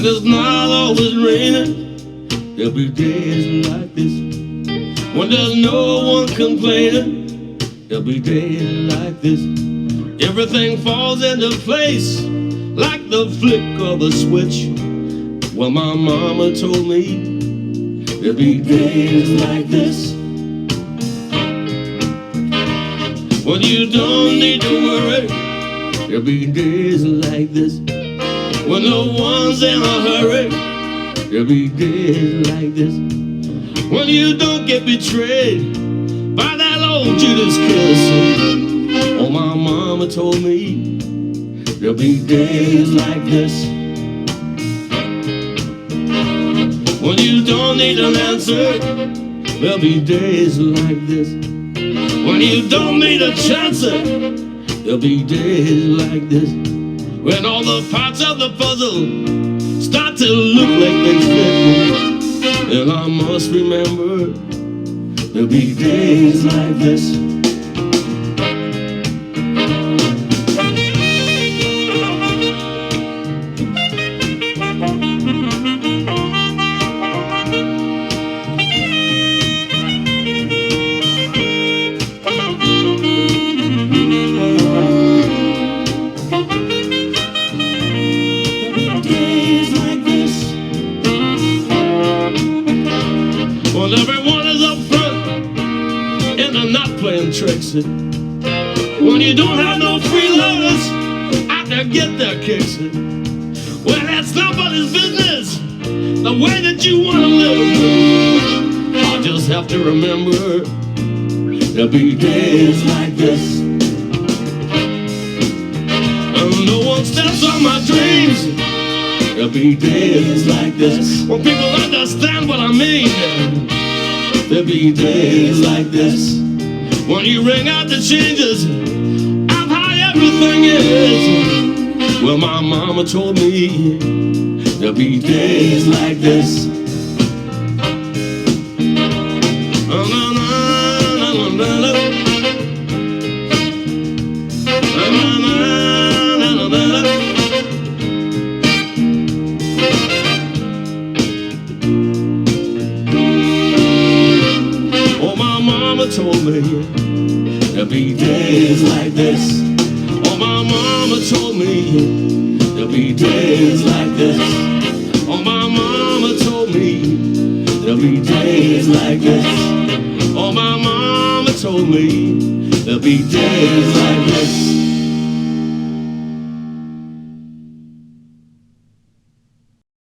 when it's not always raining. There'll be days like this when there's no one complaining. There'll be days like this, everything falls into place like the flick of a switch. Well, my mama told me there'll be days like this when you don't need to worry. There'll be days like this when no one's in a hurry. There'll be days like this when you don't get betrayed by that old Judas kiss. Oh, my mama told me there'll be days like this when you don't need an answer. There'll be days like this when you don't need a chance. There'll be days like this when all the parts of the puzzle start to look like they fit. And I must remember there'll be days like this. Well, everyone is up front and they're not playing tricks. When you don't have no freeloaders out there get their kicks. Well, that's nobody's business the way that you want to live. I just have to remember there'll be days like this and no one steps on my dreams. There'll be days like this when people understand what I mean. There'll be days like this when you ring out the changes of how everything is. Well, my mama told me there'll be days like this. Told me there'll be days like this. Oh, my mama told me there'll be days like this. Oh, my mama told me there'll be days like this. Oh, my mama told me there'll be days like this.